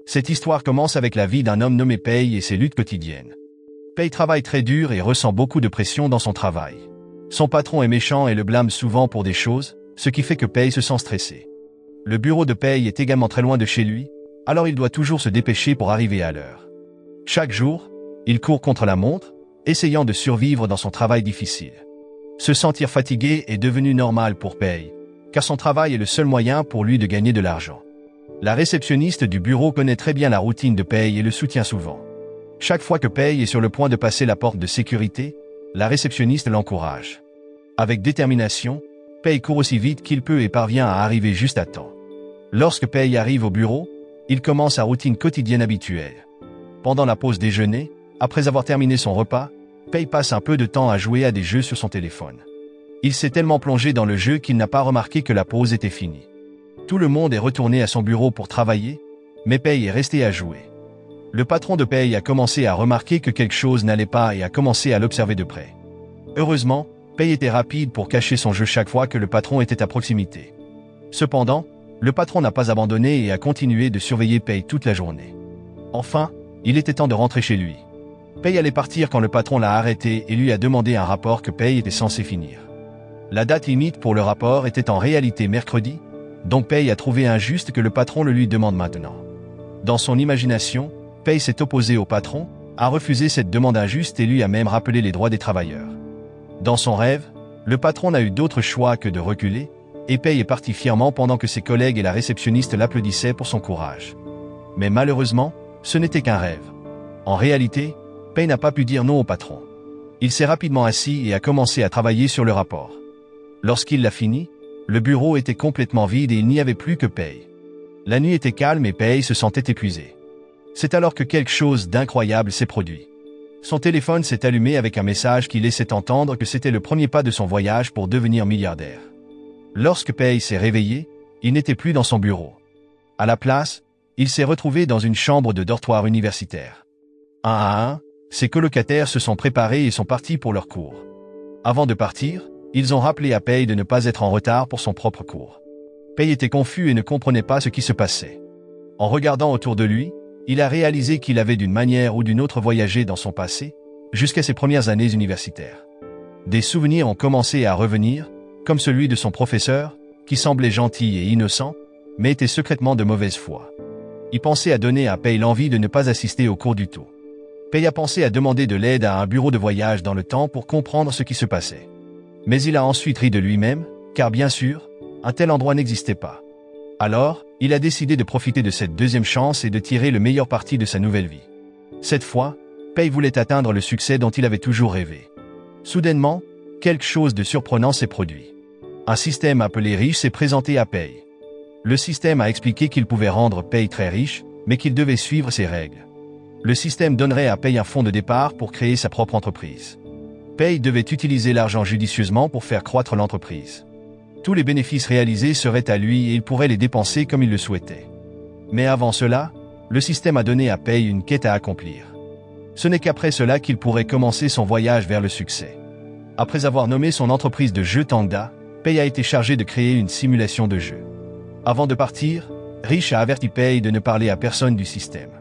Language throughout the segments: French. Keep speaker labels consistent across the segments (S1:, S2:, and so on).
S1: Cette histoire commence avec la vie d'un homme nommé Pei et ses luttes quotidiennes. Pei travaille très dur et ressent beaucoup de pression dans son travail. Son patron est méchant et le blâme souvent pour des choses, ce qui fait que Pei se sent stressé. Le bureau de Pei est également très loin de chez lui, alors il doit toujours se dépêcher pour arriver à l'heure. Chaque jour, il court contre la montre, essayant de survivre dans son travail difficile. Se sentir fatigué est devenu normal pour Pei, car son travail est le seul moyen pour lui de gagner de l'argent. La réceptionniste du bureau connaît très bien la routine de Pei et le soutient souvent. Chaque fois que Pei est sur le point de passer la porte de sécurité, la réceptionniste l'encourage. Avec détermination, Pei court aussi vite qu'il peut et parvient à arriver juste à temps. Lorsque Pei arrive au bureau, il commence sa routine quotidienne habituelle. Pendant la pause déjeuner, après avoir terminé son repas, Pei passe un peu de temps à jouer à des jeux sur son téléphone. Il s'est tellement plongé dans le jeu qu'il n'a pas remarqué que la pause était finie. Tout le monde est retourné à son bureau pour travailler, mais Pei est resté à jouer. Le patron de Pei a commencé à remarquer que quelque chose n'allait pas et a commencé à l'observer de près. Heureusement, Pei était rapide pour cacher son jeu chaque fois que le patron était à proximité. Cependant, le patron n'a pas abandonné et a continué de surveiller Pei toute la journée. Enfin, il était temps de rentrer chez lui. Pei allait partir quand le patron l'a arrêté et lui a demandé un rapport que Pei était censé finir. La date limite pour le rapport était en réalité mercredi, donc Pei a trouvé injuste que le patron le lui demande maintenant. Dans son imagination, Pei s'est opposé au patron, a refusé cette demande injuste et lui a même rappelé les droits des travailleurs. Dans son rêve, le patron n'a eu d'autre choix que de reculer, et Pei est parti fièrement pendant que ses collègues et la réceptionniste l'applaudissaient pour son courage. Mais malheureusement, ce n'était qu'un rêve. En réalité, Pei n'a pas pu dire non au patron. Il s'est rapidement assis et a commencé à travailler sur le rapport. Lorsqu'il l'a fini, le bureau était complètement vide et il n'y avait plus que Pei. La nuit était calme et Pei se sentait épuisé. C'est alors que quelque chose d'incroyable s'est produit. Son téléphone s'est allumé avec un message qui laissait entendre que c'était le premier pas de son voyage pour devenir milliardaire. Lorsque Pei s'est réveillé, il n'était plus dans son bureau. À la place, il s'est retrouvé dans une chambre de dortoir universitaire. Un à un, ses colocataires se sont préparés et sont partis pour leur cours. Avant de partir, ils ont rappelé à Pei de ne pas être en retard pour son propre cours. Pei était confus et ne comprenait pas ce qui se passait. En regardant autour de lui, il a réalisé qu'il avait d'une manière ou d'une autre voyagé dans son passé, jusqu'à ses premières années universitaires. Des souvenirs ont commencé à revenir, comme celui de son professeur, qui semblait gentil et innocent, mais était secrètement de mauvaise foi. Il pensait à donner à Pei l'envie de ne pas assister au cours du tout. Pei a pensé à demander de l'aide à un bureau de voyage dans le temps pour comprendre ce qui se passait. Mais il a ensuite ri de lui-même, car bien sûr, un tel endroit n'existait pas. Alors, il a décidé de profiter de cette deuxième chance et de tirer le meilleur parti de sa nouvelle vie. Cette fois, Pei voulait atteindre le succès dont il avait toujours rêvé. Soudainement, quelque chose de surprenant s'est produit. Un système appelé riche s'est présenté à Pei. Le système a expliqué qu'il pouvait rendre Pei très riche, mais qu'il devait suivre ses règles. Le système donnerait à Pei un fonds de départ pour créer sa propre entreprise. Pei devait utiliser l'argent judicieusement pour faire croître l'entreprise. Tous les bénéfices réalisés seraient à lui et il pourrait les dépenser comme il le souhaitait. Mais avant cela, le système a donné à Pei une quête à accomplir. Ce n'est qu'après cela qu'il pourrait commencer son voyage vers le succès. Après avoir nommé son entreprise de jeux Tangda, Pei a été chargé de créer une simulation de jeu. Avant de partir, Rich a averti Pei de ne parler à personne du système.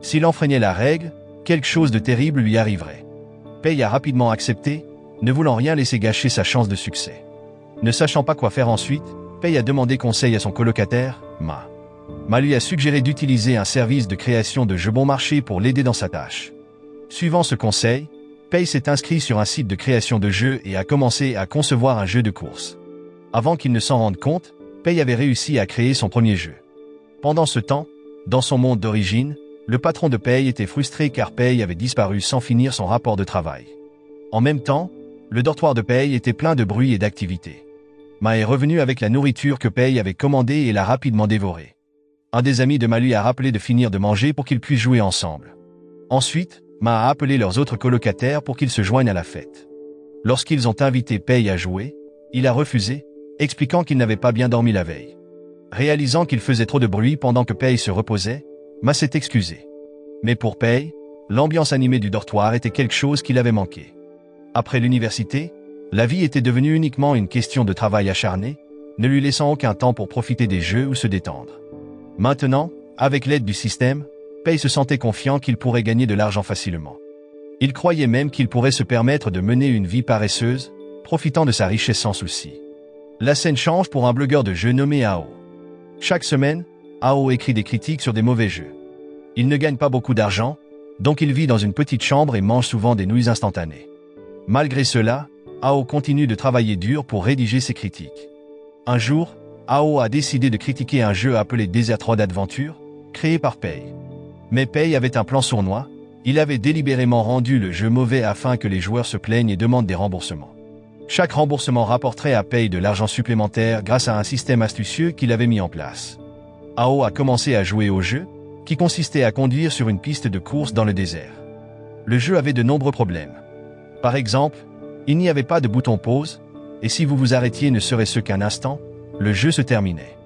S1: S'il enfreignait la règle, quelque chose de terrible lui arriverait. Pei a rapidement accepté, ne voulant rien laisser gâcher sa chance de succès. Ne sachant pas quoi faire ensuite, Pei a demandé conseil à son colocataire, Ma. Ma lui a suggéré d'utiliser un service de création de jeux bon marché pour l'aider dans sa tâche. Suivant ce conseil, Pei s'est inscrit sur un site de création de jeux et a commencé à concevoir un jeu de course. Avant qu'il ne s'en rende compte, Pei avait réussi à créer son premier jeu. Pendant ce temps, dans son monde d'origine, le patron de Pei était frustré car Pei avait disparu sans finir son rapport de travail. En même temps, le dortoir de Pei était plein de bruit et d'activité. Ma est revenu avec la nourriture que Pei avait commandée et l'a rapidement dévorée. Un des amis de Ma lui a rappelé de finir de manger pour qu'ils puissent jouer ensemble. Ensuite, Ma a appelé leurs autres colocataires pour qu'ils se joignent à la fête. Lorsqu'ils ont invité Pei à jouer, il a refusé, expliquant qu'il n'avait pas bien dormi la veille. Réalisant qu'il faisait trop de bruit pendant que Pei se reposait, Ma s'est excusé. Mais pour Pei, l'ambiance animée du dortoir était quelque chose qu'il avait manqué. Après l'université, la vie était devenue uniquement une question de travail acharné, ne lui laissant aucun temps pour profiter des jeux ou se détendre. Maintenant, Avec l'aide du système, Pei se sentait confiant qu'il pourrait gagner de l'argent facilement. Il croyait même qu'il pourrait se permettre de mener une vie paresseuse, profitant de sa richesse sans souci. La scène change pour un blogueur de jeux nommé Ao. Chaque semaine, Ao écrit des critiques sur des mauvais jeux. Il ne gagne pas beaucoup d'argent, donc il vit dans une petite chambre et mange souvent des nouilles instantanées. Malgré cela, Ao continue de travailler dur pour rédiger ses critiques. Un jour, Ao a décidé de critiquer un jeu appelé Desert Road Adventure, créé par Pei. Mais Pei avait un plan sournois, il avait délibérément rendu le jeu mauvais afin que les joueurs se plaignent et demandent des remboursements. Chaque remboursement rapporterait à Pei de l'argent supplémentaire grâce à un système astucieux qu'il avait mis en place. Ao a commencé à jouer au jeu, qui consistait à conduire sur une piste de course dans le désert. Le jeu avait de nombreux problèmes. Par exemple, il n'y avait pas de bouton pause, et si vous vous arrêtiez ne serait-ce qu'un instant, le jeu se terminait.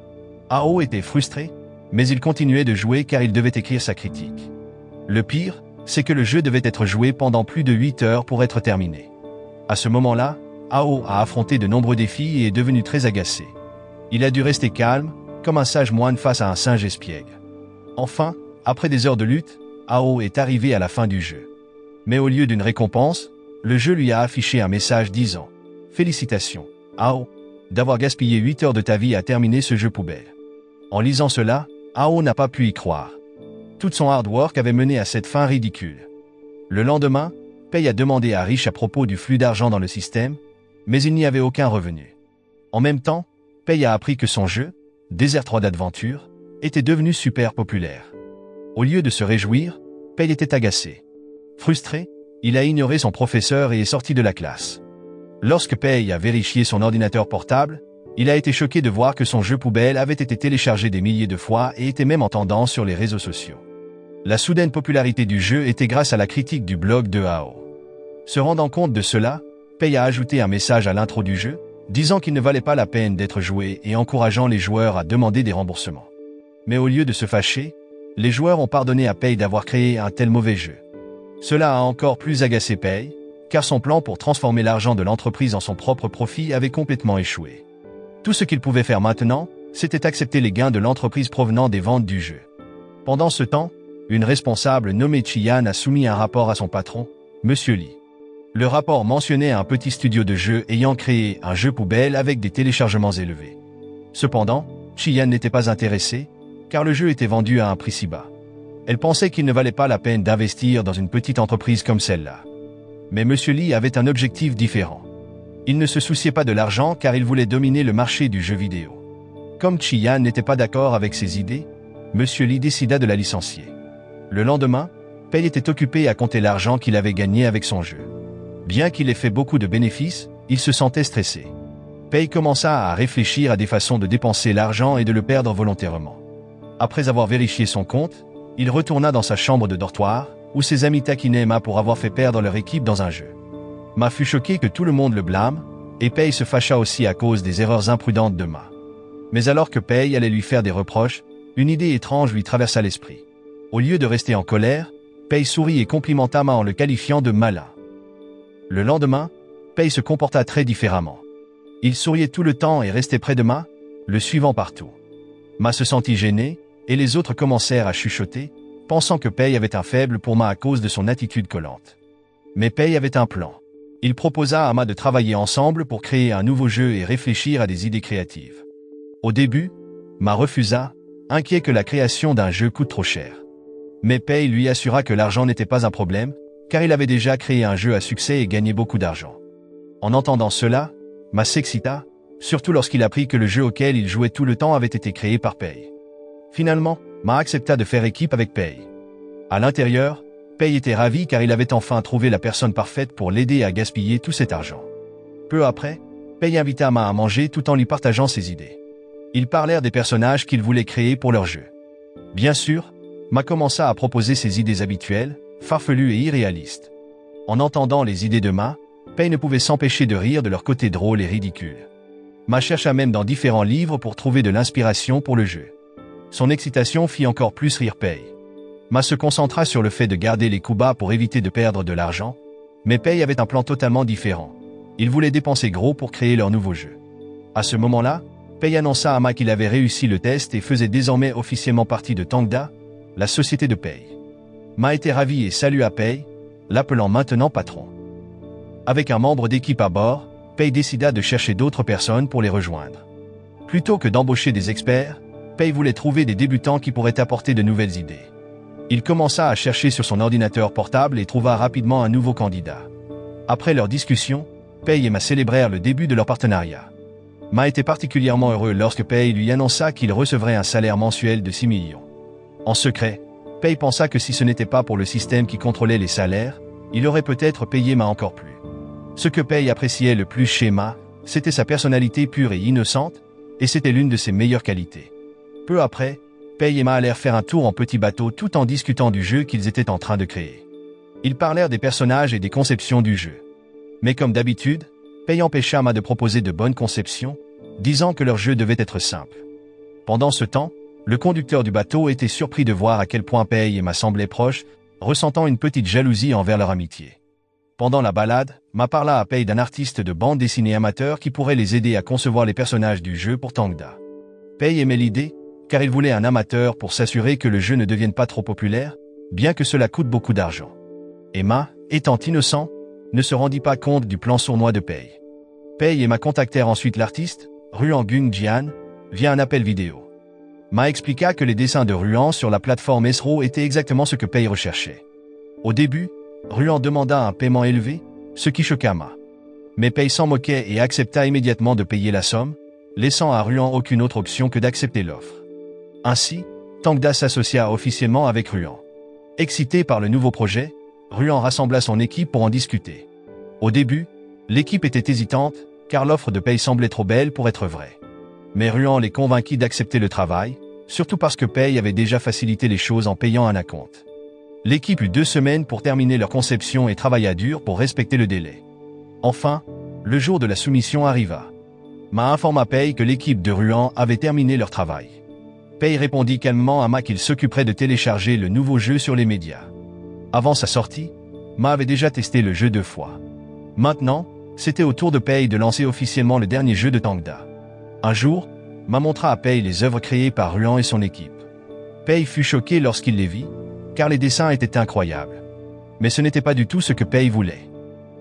S1: Ao était frustré, mais il continuait de jouer car il devait écrire sa critique. Le pire, c'est que le jeu devait être joué pendant plus de 8 heures pour être terminé. À ce moment-là, Ao a affronté de nombreux défis et est devenu très agacé. Il a dû rester calme, comme un sage moine face à un singe espiègle. Enfin, après des heures de lutte, Ao est arrivé à la fin du jeu. Mais au lieu d'une récompense, le jeu lui a affiché un message disant « Félicitations, Ao, d'avoir gaspillé 8 heures de ta vie à terminer ce jeu poubelle. » En lisant cela, Ao n'a pas pu y croire. Tout son hard work avait mené à cette fin ridicule. Le lendemain, Pei a demandé à Rich à propos du flux d'argent dans le système, mais il n'y avait aucun revenu. En même temps, Pei a appris que son jeu, Desert Road Adventure, était devenu super populaire. Au lieu de se réjouir, Pei était agacé. Frustré, il a ignoré son professeur et est sorti de la classe. Lorsque Pei a vérifié son ordinateur portable, il a été choqué de voir que son jeu poubelle avait été téléchargé des milliers de fois et était même en tendance sur les réseaux sociaux. La soudaine popularité du jeu était grâce à la critique du blog de Ao. Se rendant compte de cela, Pei a ajouté un message à l'intro du jeu, disant qu'il ne valait pas la peine d'être joué et encourageant les joueurs à demander des remboursements. Mais au lieu de se fâcher, les joueurs ont pardonné à Pei d'avoir créé un tel mauvais jeu. Cela a encore plus agacé Pei, car son plan pour transformer l'argent de l'entreprise en son propre profit avait complètement échoué. Tout ce qu'il pouvait faire maintenant, c'était accepter les gains de l'entreprise provenant des ventes du jeu. Pendant ce temps, une responsable nommée Chiyan a soumis un rapport à son patron, Monsieur Lee. Le rapport mentionnait un petit studio de jeu ayant créé un jeu poubelle avec des téléchargements élevés. Cependant, Chiyan n'était pas intéressée, car le jeu était vendu à un prix si bas. Elle pensait qu'il ne valait pas la peine d'investir dans une petite entreprise comme celle-là. Mais Monsieur Lee avait un objectif différent. Il ne se souciait pas de l'argent car il voulait dominer le marché du jeu vidéo. Comme Chiyan n'était pas d'accord avec ses idées, Monsieur Lee décida de la licencier. Le lendemain, Pei était occupé à compter l'argent qu'il avait gagné avec son jeu. Bien qu'il ait fait beaucoup de bénéfices, il se sentait stressé. Pei commença à réfléchir à des façons de dépenser l'argent et de le perdre volontairement. Après avoir vérifié son compte, il retourna dans sa chambre de dortoir, où ses amis taquinaient Ma pour avoir fait perdre leur équipe dans un jeu. Ma fut choqué que tout le monde le blâme, et Pei se fâcha aussi à cause des erreurs imprudentes de Ma. Mais alors que Pei allait lui faire des reproches, une idée étrange lui traversa l'esprit. Au lieu de rester en colère, Pei sourit et complimenta Ma en le qualifiant de malin. Le lendemain, Pei se comporta très différemment. Il souriait tout le temps et restait près de Ma, le suivant partout. Ma se sentit gêné, et les autres commencèrent à chuchoter, pensant que Pei avait un faible pour Ma à cause de son attitude collante. Mais Pei avait un plan. Il proposa à Ma de travailler ensemble pour créer un nouveau jeu et réfléchir à des idées créatives. Au début, Ma refusa, inquiet que la création d'un jeu coûte trop cher. Mais Pei lui assura que l'argent n'était pas un problème, car il avait déjà créé un jeu à succès et gagné beaucoup d'argent. En entendant cela, Ma s'excita, surtout lorsqu'il apprit que le jeu auquel il jouait tout le temps avait été créé par Pei. Finalement, Ma accepta de faire équipe avec Pei. À l'intérieur, Pei était ravi car il avait enfin trouvé la personne parfaite pour l'aider à gaspiller tout cet argent. Peu après, Pei invita Ma à manger tout en lui partageant ses idées. Ils parlèrent des personnages qu'ils voulaient créer pour leur jeu. Bien sûr, Ma commença à proposer ses idées habituelles, farfelues et irréalistes. En entendant les idées de Ma, Pei ne pouvait s'empêcher de rire de leur côté drôle et ridicule. Ma chercha même dans différents livres pour trouver de l'inspiration pour le jeu. Son excitation fit encore plus rire Pei. Ma se concentra sur le fait de garder les coups bas pour éviter de perdre de l'argent, mais Pei avait un plan totalement différent. Il voulait dépenser gros pour créer leur nouveau jeu. À ce moment-là, Pei annonça à Ma qu'il avait réussi le test et faisait désormais officiellement partie de Tangda, la société de Pei. Ma était ravi et salua Pei, l'appelant maintenant patron. Avec un membre d'équipe à bord, Pei décida de chercher d'autres personnes pour les rejoindre. Plutôt que d'embaucher des experts, Pei voulait trouver des débutants qui pourraient apporter de nouvelles idées. Il commença à chercher sur son ordinateur portable et trouva rapidement un nouveau candidat. Après leur discussion, Pei et Ma célébrèrent le début de leur partenariat. Ma était particulièrement heureux lorsque Pei lui annonça qu'il recevrait un salaire mensuel de 6 millions. En secret, Pei pensa que si ce n'était pas pour le système qui contrôlait les salaires, il aurait peut-être payé Ma encore plus. Ce que Pei appréciait le plus chez Ma, c'était sa personnalité pure et innocente, et c'était l'une de ses meilleures qualités. Peu après, Pei et Ma allèrent faire un tour en petit bateau tout en discutant du jeu qu'ils étaient en train de créer. Ils parlèrent des personnages et des conceptions du jeu. Mais comme d'habitude, Pei empêcha Ma de proposer de bonnes conceptions, disant que leur jeu devait être simple. Pendant ce temps, le conducteur du bateau était surpris de voir à quel point Pei et Ma semblaient proches, ressentant une petite jalousie envers leur amitié. Pendant la balade, Ma parla à Pei d'un artiste de bande dessinée amateur qui pourrait les aider à concevoir les personnages du jeu pour Tangda. Pei aimait l'idée, car il voulait un amateur pour s'assurer que le jeu ne devienne pas trop populaire, bien que cela coûte beaucoup d'argent. Et Ma, étant innocent, ne se rendit pas compte du plan sournois de Pei. Pei et Ma contactèrent ensuite l'artiste, Ruan Gung Jian, via un appel vidéo. Ma expliqua que les dessins de Ruan sur la plateforme Esro étaient exactement ce que Pei recherchait. Au début, Ruan demanda un paiement élevé, ce qui choqua Ma. Mais Pei s'en moquait et accepta immédiatement de payer la somme, laissant à Ruan aucune autre option que d'accepter l'offre. Ainsi, Tangda s'associa officiellement avec Ruan. Excité par le nouveau projet, Ruan rassembla son équipe pour en discuter. Au début, l'équipe était hésitante, car l'offre de Pei semblait trop belle pour être vraie. Mais Ruan les convainquit d'accepter le travail, surtout parce que Pei avait déjà facilité les choses en payant un acompte. L'équipe eut 2 semaines pour terminer leur conception et travailla dur pour respecter le délai. Enfin, le jour de la soumission arriva. Ma informa Pei que l'équipe de Ruan avait terminé leur travail. Pei répondit calmement à Ma qu'il s'occuperait de télécharger le nouveau jeu sur les médias. Avant sa sortie, Ma avait déjà testé le jeu 2 fois. Maintenant, c'était au tour de Pei de lancer officiellement le dernier jeu de Tangda. Un jour, Ma montra à Pei les œuvres créées par Ruan et son équipe. Pei fut choqué lorsqu'il les vit, car les dessins étaient incroyables. Mais ce n'était pas du tout ce que Pei voulait.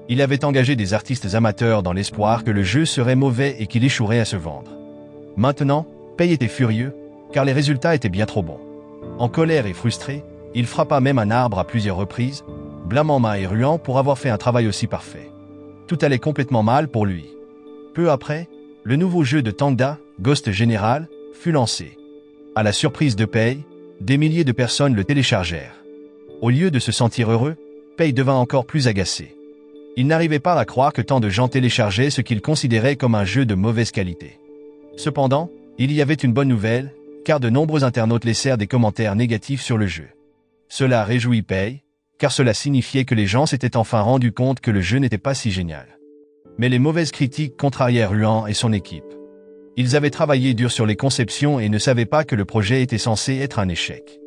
S1: Il avait engagé des artistes amateurs dans l'espoir que le jeu serait mauvais et qu'il échouerait à se vendre. Maintenant, Pei était furieux, car les résultats étaient bien trop bons. En colère et frustré, il frappa même un arbre à plusieurs reprises, blâmant Ma et Ruan pour avoir fait un travail aussi parfait. Tout allait complètement mal pour lui. Peu après, le nouveau jeu de Tangda, Ghost General, fut lancé. À la surprise de Pei, des milliers de personnes le téléchargèrent. Au lieu de se sentir heureux, Pei devint encore plus agacé. Il n'arrivait pas à croire que tant de gens téléchargeaient ce qu'il considérait comme un jeu de mauvaise qualité. Cependant, il y avait une bonne nouvelle, car de nombreux internautes laissèrent des commentaires négatifs sur le jeu. Cela réjouit Pei, car cela signifiait que les gens s'étaient enfin rendus compte que le jeu n'était pas si génial. Mais les mauvaises critiques contrarièrent Ruan et son équipe. Ils avaient travaillé dur sur les conceptions et ne savaient pas que le projet était censé être un échec.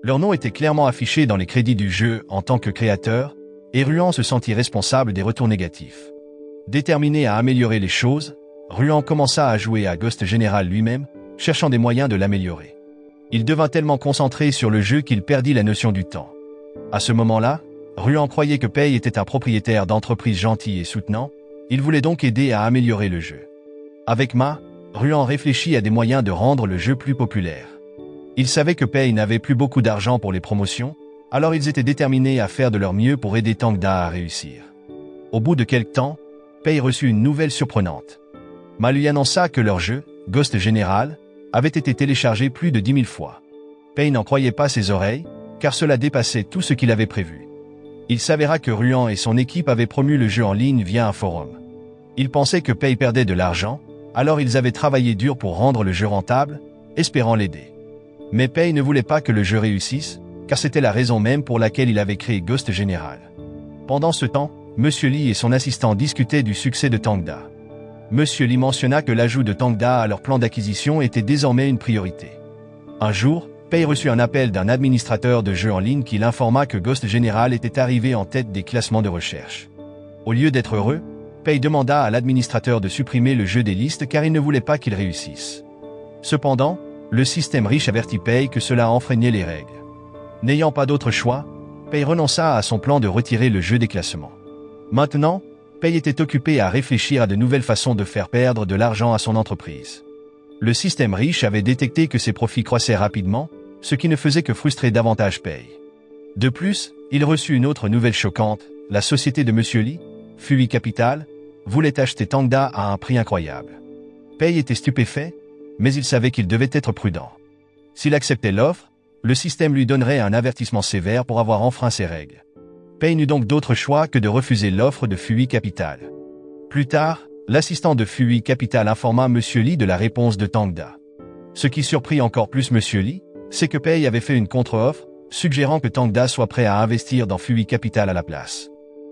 S1: Leur nom était clairement affiché dans les crédits du jeu en tant que créateur, et Ruan se sentit responsable des retours négatifs. Déterminé à améliorer les choses, Ruan commença à jouer à Ghost General lui-même, cherchant des moyens de l'améliorer. Il devint tellement concentré sur le jeu qu'il perdit la notion du temps. À ce moment-là, Ruan croyait que Pei était un propriétaire d'entreprise gentil et soutenant, il voulait donc aider à améliorer le jeu. Avec Ma, Ruan réfléchit à des moyens de rendre le jeu plus populaire. Il savait que Pei n'avait plus beaucoup d'argent pour les promotions, alors ils étaient déterminés à faire de leur mieux pour aider Tangda à réussir. Au bout de quelque temps, Pei reçut une nouvelle surprenante. Ma lui annonça que leur jeu, Ghost General, avait été téléchargé plus de 10 000 fois. Pei n'en croyait pas ses oreilles, car cela dépassait tout ce qu'il avait prévu. Il s'avéra que Ruan et son équipe avaient promu le jeu en ligne via un forum. Ils pensaient que Pei perdait de l'argent, alors ils avaient travaillé dur pour rendre le jeu rentable, espérant l'aider. Mais Pei ne voulait pas que le jeu réussisse, car c'était la raison même pour laquelle il avait créé Ghost General. Pendant ce temps, Monsieur Lee et son assistant discutaient du succès de Tangda. Monsieur Lee mentionna que l'ajout de Tangda à leur plan d'acquisition était désormais une priorité. Un jour, Pei reçut un appel d'un administrateur de jeux en ligne qui l'informa que Ghost General était arrivé en tête des classements de recherche. Au lieu d'être heureux, Pei demanda à l'administrateur de supprimer le jeu des listes car il ne voulait pas qu'il réussisse. Cependant, le système riche avertit Pei que cela enfreignait les règles. N'ayant pas d'autre choix, Pei renonça à son plan de retirer le jeu des classements. Maintenant, Pei était occupé à réfléchir à de nouvelles façons de faire perdre de l'argent à son entreprise. Le système riche avait détecté que ses profits croissaient rapidement, ce qui ne faisait que frustrer davantage Pei. De plus, il reçut une autre nouvelle choquante, la société de Monsieur Lee, Fui Capital, voulait acheter Tangda à un prix incroyable. Pei était stupéfait, mais il savait qu'il devait être prudent. S'il acceptait l'offre, le système lui donnerait un avertissement sévère pour avoir enfreint ses règles. Pei n'eut donc d'autre choix que de refuser l'offre de Fui Capital. Plus tard, l'assistant de Fui Capital informa Monsieur Lee de la réponse de Tangda. Ce qui surprit encore plus Monsieur Lee, c'est que Pei avait fait une contre-offre, suggérant que Tangda soit prêt à investir dans Fui Capital à la place.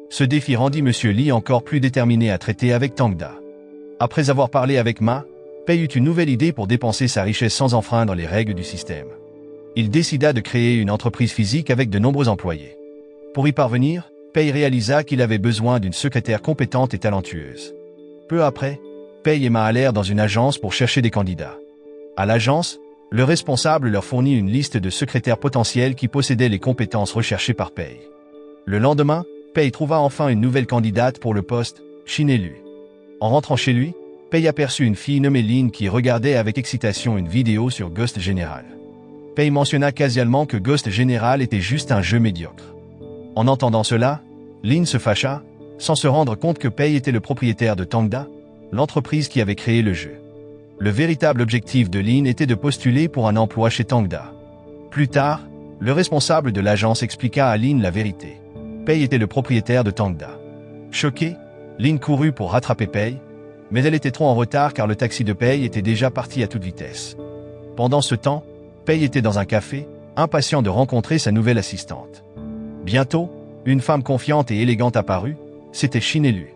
S1: Ce défi rendit Monsieur Lee encore plus déterminé à traiter avec Tangda. Après avoir parlé avec Ma, Pei eut une nouvelle idée pour dépenser sa richesse sans enfreindre les règles du système. Il décida de créer une entreprise physique avec de nombreux employés. Pour y parvenir, Pei réalisa qu'il avait besoin d'une secrétaire compétente et talentueuse. Peu après, Pei et Ma allèrent dans une agence pour chercher des candidats. À l'agence, le responsable leur fournit une liste de secrétaires potentiels qui possédaient les compétences recherchées par Pei. Le lendemain, Pei trouva enfin une nouvelle candidate pour le poste, Shin-Lu. En rentrant chez lui, Pei aperçut une fille nommée Lin qui regardait avec excitation une vidéo sur Ghost General. Pei mentionna casualement que Ghost General était juste un jeu médiocre. En entendant cela, Lin se fâcha, sans se rendre compte que Pei était le propriétaire de Tangda, l'entreprise qui avait créé le jeu. Le véritable objectif de Lin était de postuler pour un emploi chez Tangda. Plus tard, le responsable de l'agence expliqua à Lin la vérité. Pei était le propriétaire de Tangda. Choquée, Lin courut pour rattraper Pei, mais elle était trop en retard car le taxi de Pei était déjà parti à toute vitesse. Pendant ce temps, Pei était dans un café, impatient de rencontrer sa nouvelle assistante. Bientôt, une femme confiante et élégante apparut, c'était Shin-Lu.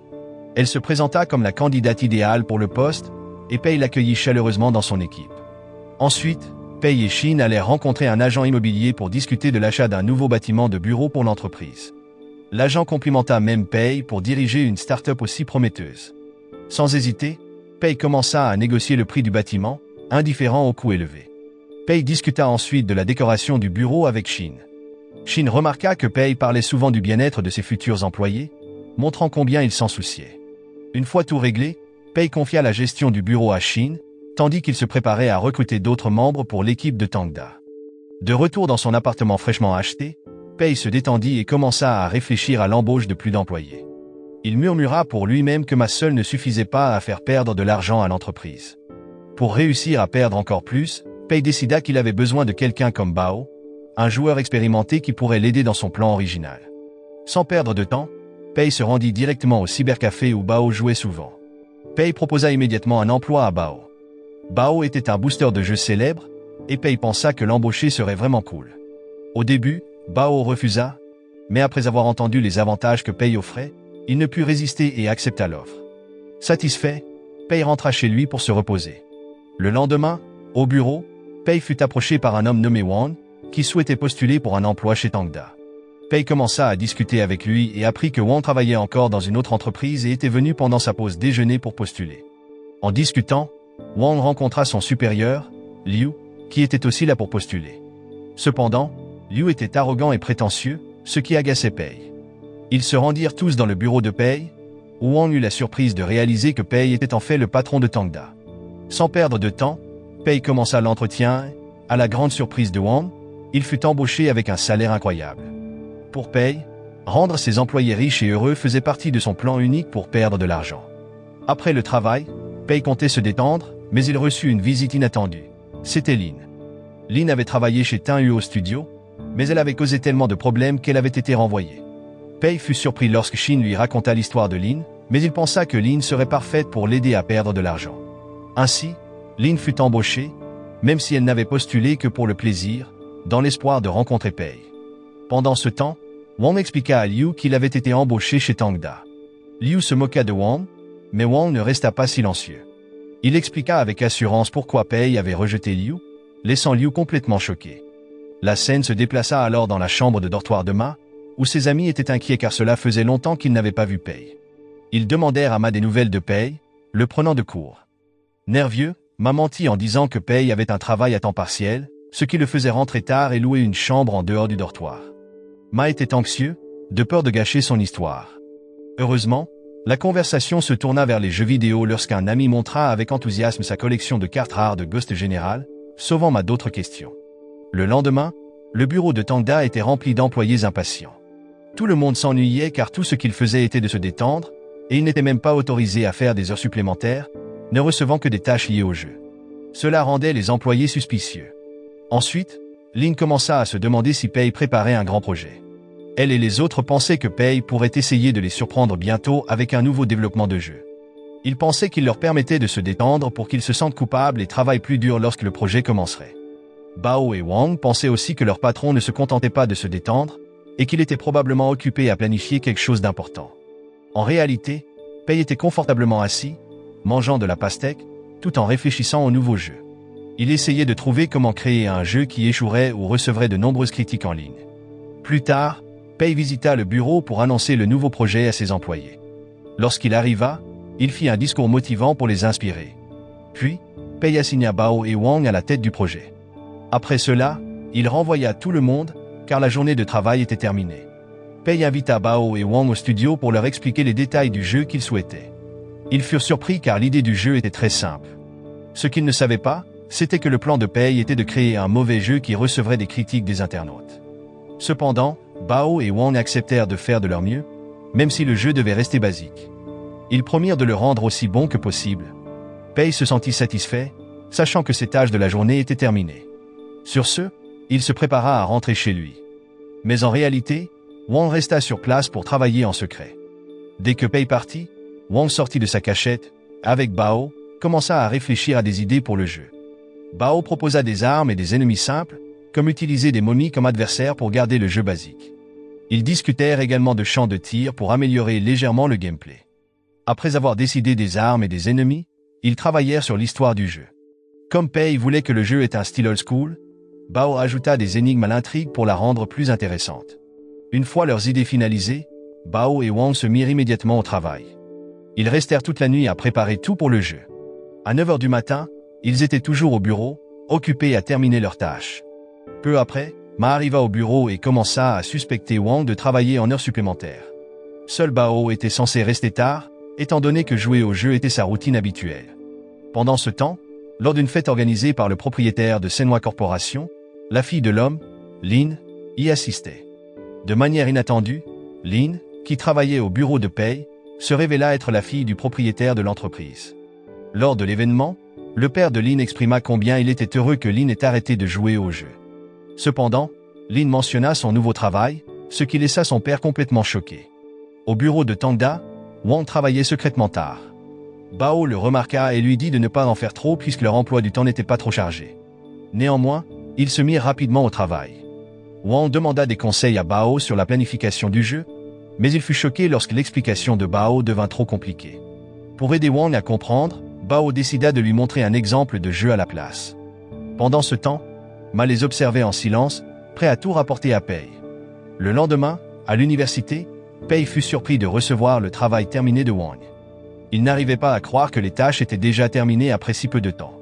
S1: Elle se présenta comme la candidate idéale pour le poste, et Pei l'accueillit chaleureusement dans son équipe. Ensuite, Pei et Shin allèrent rencontrer un agent immobilier pour discuter de l'achat d'un nouveau bâtiment de bureau pour l'entreprise. L'agent complimenta même Pei pour diriger une start-up aussi prometteuse. Sans hésiter, Pei commença à négocier le prix du bâtiment, indifférent au coût élevé. Pei discuta ensuite de la décoration du bureau avec Shin. Shin remarqua que Pei parlait souvent du bien-être de ses futurs employés, montrant combien il s'en souciait. Une fois tout réglé, Pei confia la gestion du bureau à Shin, tandis qu'il se préparait à recruter d'autres membres pour l'équipe de Tangda. De retour dans son appartement fraîchement acheté, Pei se détendit et commença à réfléchir à l'embauche de plus d'employés. Il murmura pour lui-même que Ma seule ne suffisait pas à faire perdre de l'argent à l'entreprise. Pour réussir à perdre encore plus, Pei décida qu'il avait besoin de quelqu'un comme Bao, un joueur expérimenté qui pourrait l'aider dans son plan original. Sans perdre de temps, Pei se rendit directement au cybercafé où Bao jouait souvent. Pei proposa immédiatement un emploi à Bao. Bao était un booster de jeux célèbre, et Pei pensa que l'embaucher serait vraiment cool. Au début, Bao refusa, mais après avoir entendu les avantages que Pei offrait, il ne put résister et accepta l'offre. Satisfait, Pei rentra chez lui pour se reposer. Le lendemain, au bureau, Pei fut approché par un homme nommé Wang, qui souhaitait postuler pour un emploi chez Tangda. Pei commença à discuter avec lui et apprit que Wang travaillait encore dans une autre entreprise et était venu pendant sa pause déjeuner pour postuler. En discutant, Wang rencontra son supérieur, Liu, qui était aussi là pour postuler. Cependant, Liu était arrogant et prétentieux, ce qui agaçait Pei. Ils se rendirent tous dans le bureau de Pei, où Wang eut la surprise de réaliser que Pei était en fait le patron de Tangda. Sans perdre de temps, Pei commença l'entretien et, à la grande surprise de Wang, il fut embauché avec un salaire incroyable. Pour Pei, rendre ses employés riches et heureux faisait partie de son plan unique pour perdre de l'argent. Après le travail, Pei comptait se détendre, mais il reçut une visite inattendue. C'était Lin. Lin avait travaillé chez Tinhuo Studio, mais elle avait causé tellement de problèmes qu'elle avait été renvoyée. Pei fut surpris lorsque Shin lui raconta l'histoire de Lin, mais il pensa que Lin serait parfaite pour l'aider à perdre de l'argent. Ainsi, Lin fut embauchée, même si elle n'avait postulé que pour le plaisir, dans l'espoir de rencontrer Pei. Pendant ce temps, Wang expliqua à Liu qu'il avait été embauché chez Tangda. Liu se moqua de Wang, mais Wang ne resta pas silencieux. Il expliqua avec assurance pourquoi Pei avait rejeté Liu, laissant Liu complètement choqué. La scène se déplaça alors dans la chambre de dortoir de Ma, où ses amis étaient inquiets car cela faisait longtemps qu'ils n'avaient pas vu Pei. Ils demandèrent à Ma des nouvelles de Pei, le prenant de court. Nerveux, Ma mentit en disant que Pei avait un travail à temps partiel, ce qui le faisait rentrer tard et louer une chambre en dehors du dortoir. Ma était anxieux, de peur de gâcher son histoire. Heureusement, la conversation se tourna vers les jeux vidéo lorsqu'un ami montra avec enthousiasme sa collection de cartes rares de Ghost General, sauvant Ma d'autres questions. Le lendemain, le bureau de Tangda était rempli d'employés impatients. Tout le monde s'ennuyait car tout ce qu'il faisait était de se détendre, et il n'était même pas autorisé à faire des heures supplémentaires, ne recevant que des tâches liées au jeu. Cela rendait les employés suspicieux. Ensuite, Lin commença à se demander si Pei préparait un grand projet. Elle et les autres pensaient que Pei pourrait essayer de les surprendre bientôt avec un nouveau développement de jeu. Ils pensaient qu'il leur permettait de se détendre pour qu'ils se sentent coupables et travaillent plus dur lorsque le projet commencerait. Bao et Wang pensaient aussi que leur patron ne se contentait pas de se détendre, et qu'il était probablement occupé à planifier quelque chose d'important. En réalité, Pei était confortablement assis, mangeant de la pastèque, tout en réfléchissant au nouveau jeu. Il essayait de trouver comment créer un jeu qui échouerait ou recevrait de nombreuses critiques en ligne. Plus tard, Pei visita le bureau pour annoncer le nouveau projet à ses employés. Lorsqu'il arriva, il fit un discours motivant pour les inspirer. Puis, Pei assigna Bao et Wang à la tête du projet. Après cela, il renvoya tout le monde, car la journée de travail était terminée. Pei invita Bao et Wang au studio pour leur expliquer les détails du jeu qu'ils souhaitaient. Ils furent surpris car l'idée du jeu était très simple. Ce qu'ils ne savaient pas, c'était que le plan de Pei était de créer un mauvais jeu qui recevrait des critiques des internautes. Cependant, Bao et Wang acceptèrent de faire de leur mieux, même si le jeu devait rester basique. Ils promirent de le rendre aussi bon que possible. Pei se sentit satisfait, sachant que ses tâches de la journée étaient terminées. Sur ce, il se prépara à rentrer chez lui. Mais en réalité, Wang resta sur place pour travailler en secret. Dès que Pei partit, Wang sortit de sa cachette, avec Bao, commença à réfléchir à des idées pour le jeu. Bao proposa des armes et des ennemis simples, comme utiliser des momies comme adversaires pour garder le jeu basique. Ils discutèrent également de champs de tir pour améliorer légèrement le gameplay. Après avoir décidé des armes et des ennemis, ils travaillèrent sur l'histoire du jeu. Comme Pei voulait que le jeu ait un style old school, Bao ajouta des énigmes à l'intrigue pour la rendre plus intéressante. Une fois leurs idées finalisées, Bao et Wang se mirent immédiatement au travail. Ils restèrent toute la nuit à préparer tout pour le jeu. À 9 heures du matin, ils étaient toujours au bureau, occupés à terminer leurs tâches. Peu après, Ma arriva au bureau et commença à suspecter Wang de travailler en heures supplémentaires. Seul Bao était censé rester tard, étant donné que jouer au jeu était sa routine habituelle. Pendant ce temps, lors d'une fête organisée par le propriétaire de Senwa Corporation, la fille de l'homme, Lin, y assistait. De manière inattendue, Lin, qui travaillait au bureau de Pei, se révéla être la fille du propriétaire de l'entreprise. Lors de l'événement, le père de Lin exprima combien il était heureux que Lin ait arrêté de jouer au jeu. Cependant, Lin mentionna son nouveau travail, ce qui laissa son père complètement choqué. Au bureau de Tangda, Wang travaillait secrètement tard. Bao le remarqua et lui dit de ne pas en faire trop puisque leur emploi du temps n'était pas trop chargé. Néanmoins, ils se mirent rapidement au travail. Wang demanda des conseils à Bao sur la planification du jeu, mais il fut choqué lorsque l'explication de Bao devint trop compliquée. Pour aider Wang à comprendre, Bao décida de lui montrer un exemple de jeu à la place. Pendant ce temps, Ma les observait en silence, prêt à tout rapporter à Pei. Le lendemain, à l'université, Pei fut surpris de recevoir le travail terminé de Wang. Il n'arrivait pas à croire que les tâches étaient déjà terminées après si peu de temps.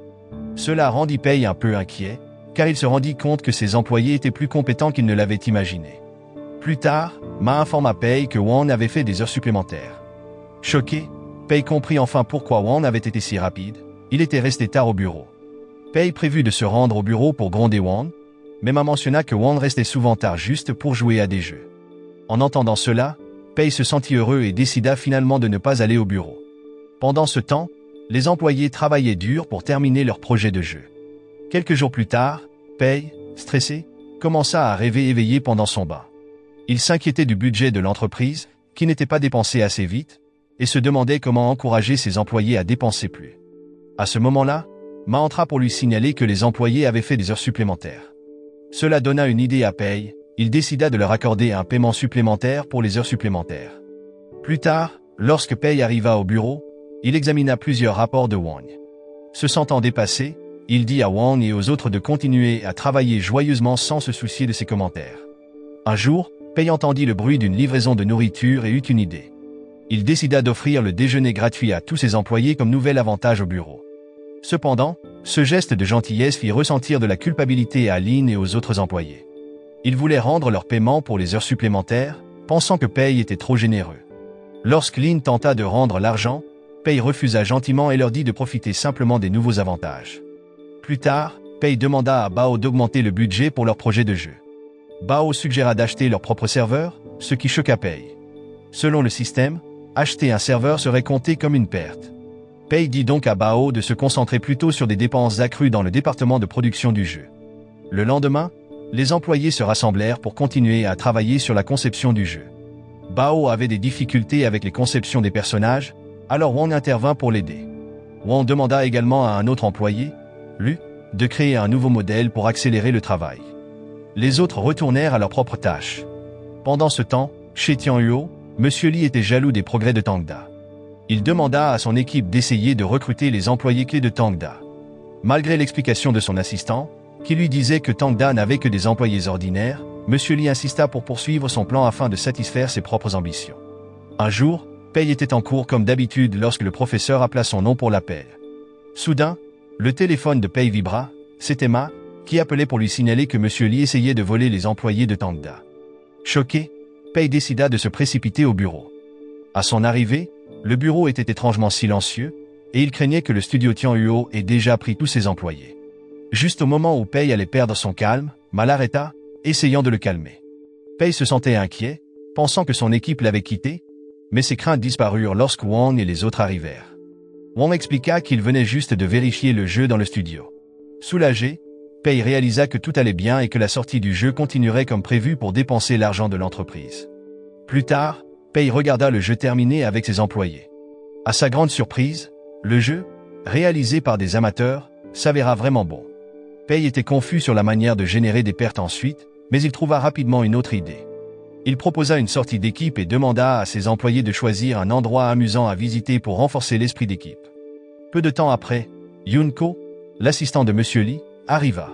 S1: Cela rendit Pei un peu inquiet, car il se rendit compte que ses employés étaient plus compétents qu'il ne l'avait imaginé. Plus tard, Ma informa Pei que Wang avait fait des heures supplémentaires. Choqué, Pei comprit enfin pourquoi Wang avait été si rapide, il était resté tard au bureau. Pei prévut de se rendre au bureau pour gronder Wang, mais Ma mentionna que Wang restait souvent tard juste pour jouer à des jeux. En entendant cela, Pei se sentit heureux et décida finalement de ne pas aller au bureau. Pendant ce temps, les employés travaillaient dur pour terminer leur projet de jeu. Quelques jours plus tard, Pei, stressé, commença à rêver éveillé pendant son bain. Il s'inquiétait du budget de l'entreprise, qui n'était pas dépensé assez vite, et se demandait comment encourager ses employés à dépenser plus. À ce moment-là, Ma entra pour lui signaler que les employés avaient fait des heures supplémentaires. Cela donna une idée à Pei, il décida de leur accorder un paiement supplémentaire pour les heures supplémentaires. Plus tard, lorsque Pei arriva au bureau, il examina plusieurs rapports de Wang. Se sentant dépassé, il dit à Wang et aux autres de continuer à travailler joyeusement sans se soucier de ses commentaires. Un jour, Pei entendit le bruit d'une livraison de nourriture et eut une idée. Il décida d'offrir le déjeuner gratuit à tous ses employés comme nouvel avantage au bureau. Cependant, ce geste de gentillesse fit ressentir de la culpabilité à Lin et aux autres employés. Ils voulaient rendre leur paiement pour les heures supplémentaires, pensant que Pei était trop généreux. Lorsque Lin tenta de rendre l'argent, Pei refusa gentiment et leur dit de profiter simplement des nouveaux avantages. Plus tard, Pei demanda à Bao d'augmenter le budget pour leur projet de jeu. Bao suggéra d'acheter leur propre serveur, ce qui choqua Pei. Selon le système, acheter un serveur serait compté comme une perte. Pei dit donc à Bao de se concentrer plutôt sur des dépenses accrues dans le département de production du jeu. Le lendemain, les employés se rassemblèrent pour continuer à travailler sur la conception du jeu. Bao avait des difficultés avec les conceptions des personnages, alors Wang intervint pour l'aider. Wang demanda également à un autre employé, Lu, de créer un nouveau modèle pour accélérer le travail. Les autres retournèrent à leurs propres tâches. Pendant ce temps, chez Tianhuo, Monsieur Li était jaloux des progrès de Tangda. Il demanda à son équipe d'essayer de recruter les employés clés de Tangda. Malgré l'explication de son assistant, qui lui disait que Tangda n'avait que des employés ordinaires, Monsieur Li insista pour poursuivre son plan afin de satisfaire ses propres ambitions. Un jour, Pei était en cours comme d'habitude lorsque le professeur appela son nom pour l'appel. Soudain, le téléphone de Pei vibra, c'était Ma, qui appelait pour lui signaler que Monsieur Li essayait de voler les employés de Tangda. Choqué, Pei décida de se précipiter au bureau. À son arrivée, le bureau était étrangement silencieux, et il craignait que le studio Tianhuo ait déjà pris tous ses employés. Juste au moment où Pei allait perdre son calme, Ma l'arrêta, essayant de le calmer. Pei se sentait inquiet, pensant que son équipe l'avait quitté, mais ses craintes disparurent lorsque Wang et les autres arrivèrent. Wang expliqua qu'il venait juste de vérifier le jeu dans le studio. Soulagé, Pei réalisa que tout allait bien et que la sortie du jeu continuerait comme prévu pour dépenser l'argent de l'entreprise. Plus tard, Pei regarda le jeu terminé avec ses employés. À sa grande surprise, le jeu, réalisé par des amateurs, s'avéra vraiment bon. Pei était confus sur la manière de générer des pertes ensuite, mais il trouva rapidement une autre idée. Il proposa une sortie d'équipe et demanda à ses employés de choisir un endroit amusant à visiter pour renforcer l'esprit d'équipe. Peu de temps après, Yunko, l'assistant de Monsieur Li, arriva.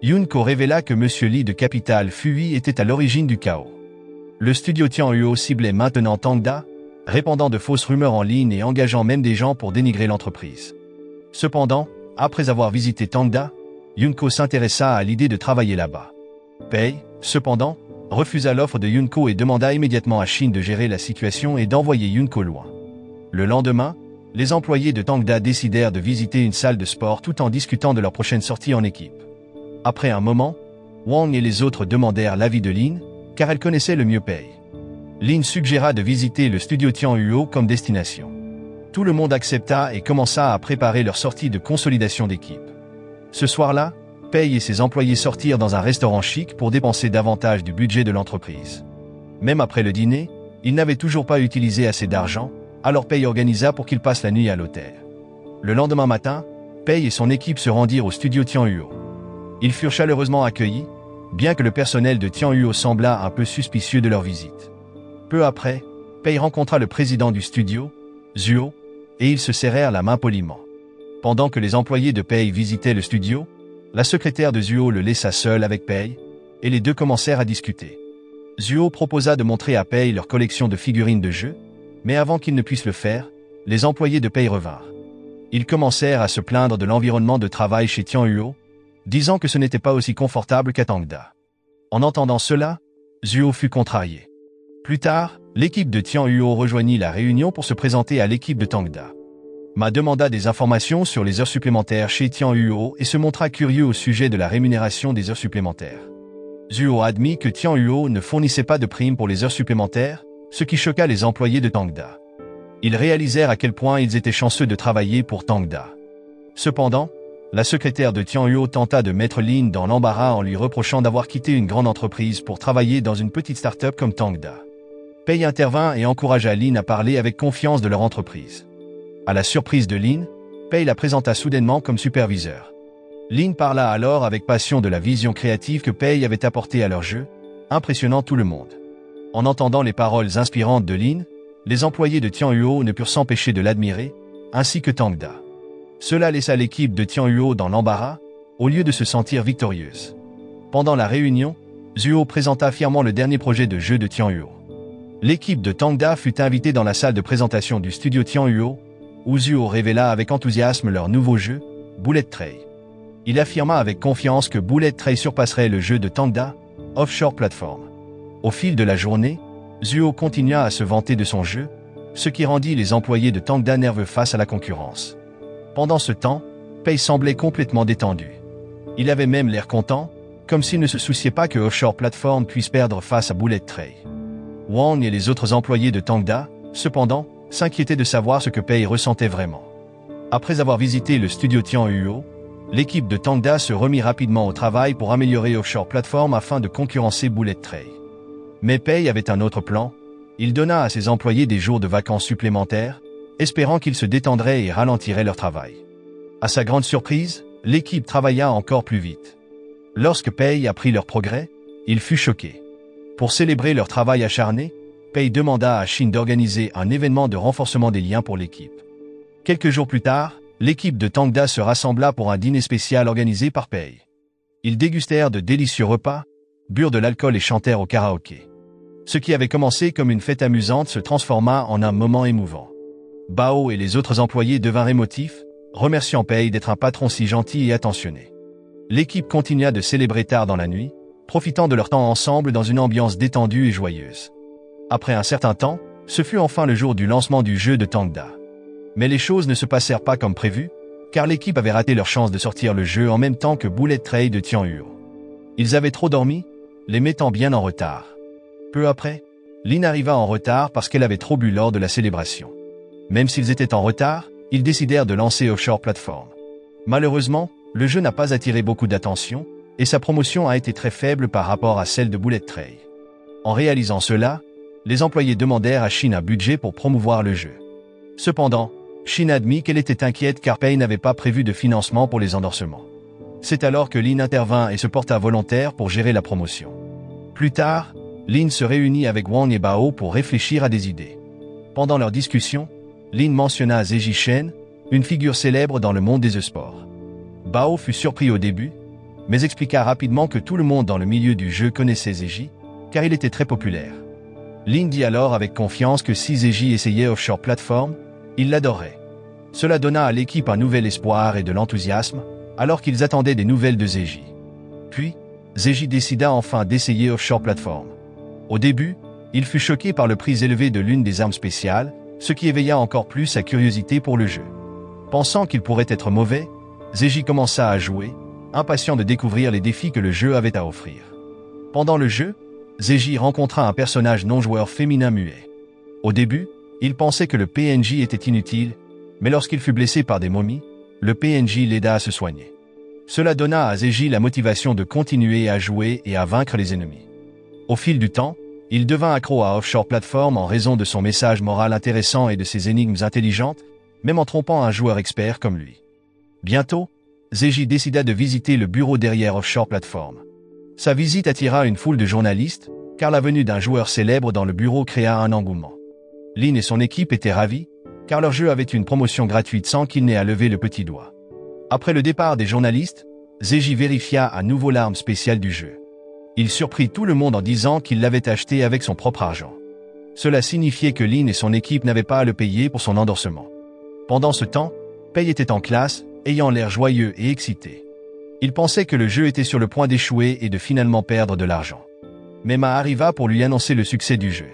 S1: Yunko révéla que Monsieur Li de Capital Fui était à l'origine du chaos. Le studio Tianhuo ciblait maintenant Tangda, répandant de fausses rumeurs en ligne et engageant même des gens pour dénigrer l'entreprise. Cependant, après avoir visité Tangda, Yunko s'intéressa à l'idée de travailler là-bas. Pei, cependant, refusa l'offre de Yunko et demanda immédiatement à Shin de gérer la situation et d'envoyer Yunko loin. Le lendemain, les employés de Tangda décidèrent de visiter une salle de sport tout en discutant de leur prochaine sortie en équipe. Après un moment, Wang et les autres demandèrent l'avis de Lin, car elle connaissait le mieux Pei. Lin suggéra de visiter le studio Tianhuo comme destination. Tout le monde accepta et commença à préparer leur sortie de consolidation d'équipe. Ce soir-là, Pei et ses employés sortirent dans un restaurant chic pour dépenser davantage du budget de l'entreprise. Même après le dîner, ils n'avaient toujours pas utilisé assez d'argent, alors Pei organisa pour qu'ils passent la nuit à l'hôtel. Le lendemain matin, Pei et son équipe se rendirent au studio Tianhuo. Ils furent chaleureusement accueillis, bien que le personnel de Tianhuo semblât un peu suspicieux de leur visite. Peu après, Pei rencontra le président du studio, Zuo, et ils se serrèrent la main poliment. Pendant que les employés de Pei visitaient le studio, la secrétaire de Zuo le laissa seul avec Pei, et les deux commencèrent à discuter. Zuo proposa de montrer à Pei leur collection de figurines de jeu, mais avant qu'ils ne puissent le faire, les employés de Pei revinrent. Ils commencèrent à se plaindre de l'environnement de travail chez Tianhuo, disant que ce n'était pas aussi confortable qu'à Tangda. En entendant cela, Zuo fut contrarié. Plus tard, l'équipe de Tianhuo rejoignit la réunion pour se présenter à l'équipe de Tangda. Ma demanda des informations sur les heures supplémentaires chez Tianhuo et se montra curieux au sujet de la rémunération des heures supplémentaires. Zuo admit que Tianhuo ne fournissait pas de primes pour les heures supplémentaires, ce qui choqua les employés de Tangda. Ils réalisèrent à quel point ils étaient chanceux de travailler pour Tangda. Cependant, la secrétaire de Tianhuo tenta de mettre Lin dans l'embarras en lui reprochant d'avoir quitté une grande entreprise pour travailler dans une petite start-up comme Tangda. Pei intervint et encouragea Lin à parler avec confiance de leur entreprise. À la surprise de Lin, Pei la présenta soudainement comme superviseur. Lin parla alors avec passion de la vision créative que Pei avait apportée à leur jeu, impressionnant tout le monde. En entendant les paroles inspirantes de Lin, les employés de Tianhuo ne purent s'empêcher de l'admirer, ainsi que Tangda. Cela laissa l'équipe de Tianhuo dans l'embarras, au lieu de se sentir victorieuse. Pendant la réunion, Zuo présenta fièrement le dernier projet de jeu de Tianhuo. L'équipe de Tangda fut invitée dans la salle de présentation du studio Tianhuo, où Zuo révéla avec enthousiasme leur nouveau jeu, Bullet Train. Il affirma avec confiance que Bullet Train surpasserait le jeu de Tangda, Offshore Platform. Au fil de la journée, Zuo continua à se vanter de son jeu, ce qui rendit les employés de Tangda nerveux face à la concurrence. Pendant ce temps, Pei semblait complètement détendu. Il avait même l'air content, comme s'il ne se souciait pas que Offshore Platform puisse perdre face à Bullet Train. Wang et les autres employés de Tangda, cependant, s'inquiétaient de savoir ce que Pei ressentait vraiment. Après avoir visité le studio Tianhuo, l'équipe de Tangda se remit rapidement au travail pour améliorer Offshore Platform afin de concurrencer Bullet Train. Mais Pei avait un autre plan. Il donna à ses employés des jours de vacances supplémentaires, espérant qu'ils se détendraient et ralentiraient leur travail. À sa grande surprise, l'équipe travailla encore plus vite. Lorsque Pei apprit leur progrès, il fut choqué. Pour célébrer leur travail acharné, Pei demanda à Shin d'organiser un événement de renforcement des liens pour l'équipe. Quelques jours plus tard, l'équipe de Tangda se rassembla pour un dîner spécial organisé par Pei. Ils dégustèrent de délicieux repas, burent de l'alcool et chantèrent au karaoké. Ce qui avait commencé comme une fête amusante se transforma en un moment émouvant. Bao et les autres employés devinrent émotifs, remerciant Pei d'être un patron si gentil et attentionné. L'équipe continua de célébrer tard dans la nuit, profitant de leur temps ensemble dans une ambiance détendue et joyeuse. Après un certain temps, ce fut enfin le jour du lancement du jeu de Tangda. Mais les choses ne se passèrent pas comme prévu, car l'équipe avait raté leur chance de sortir le jeu en même temps que Bullet Train de Tianhuo. Ils avaient trop dormi, les mettant bien en retard. Peu après, Lin arriva en retard parce qu'elle avait trop bu lors de la célébration. Même s'ils étaient en retard, ils décidèrent de lancer Offshore Platform. Malheureusement, le jeu n'a pas attiré beaucoup d'attention, et sa promotion a été très faible par rapport à celle de Bullet Train. En réalisant cela, les employés demandèrent à Shin un budget pour promouvoir le jeu. Cependant, Shin admit qu'elle était inquiète car Pei n'avait pas prévu de financement pour les endorsements. C'est alors que Lin intervint et se porta volontaire pour gérer la promotion. Plus tard, Lin se réunit avec Wang et Bao pour réfléchir à des idées. Pendant leur discussion, Lin mentionna Zeji Shen, une figure célèbre dans le monde des e-sports. Bao fut surpris au début, mais expliqua rapidement que tout le monde dans le milieu du jeu connaissait Zeji, car il était très populaire. Lin dit alors avec confiance que si Zeji essayait Offshore Platform, il l'adorerait. Cela donna à l'équipe un nouvel espoir et de l'enthousiasme, alors qu'ils attendaient des nouvelles de Zeji. Puis, Zeji décida enfin d'essayer Offshore Platform. Au début, il fut choqué par le prix élevé de l'une des armes spéciales, ce qui éveilla encore plus sa curiosité pour le jeu. Pensant qu'il pourrait être mauvais, Zeji commença à jouer, impatient de découvrir les défis que le jeu avait à offrir. Pendant le jeu, Zeji rencontra un personnage non-joueur féminin muet. Au début, il pensait que le PNJ était inutile, mais lorsqu'il fut blessé par des momies, le PNJ l'aida à se soigner. Cela donna à Zeji la motivation de continuer à jouer et à vaincre les ennemis. Au fil du temps, il devint accro à Offshore Platform en raison de son message moral intéressant et de ses énigmes intelligentes, même en trompant un joueur expert comme lui. Bientôt, Zeji décida de visiter le bureau derrière Offshore Platform. Sa visite attira une foule de journalistes, car la venue d'un joueur célèbre dans le bureau créa un engouement. Lin et son équipe étaient ravis, car leur jeu avait une promotion gratuite sans qu'il n'ait à lever le petit doigt. Après le départ des journalistes, Zeji vérifia à nouveau l'arme spéciale du jeu. Il surprit tout le monde en disant qu'il l'avait acheté avec son propre argent. Cela signifiait que Lin et son équipe n'avaient pas à le payer pour son endorsement. Pendant ce temps, Pei était en classe, ayant l'air joyeux et excité. Il pensait que le jeu était sur le point d'échouer et de finalement perdre de l'argent. Mais Ma arriva pour lui annoncer le succès du jeu.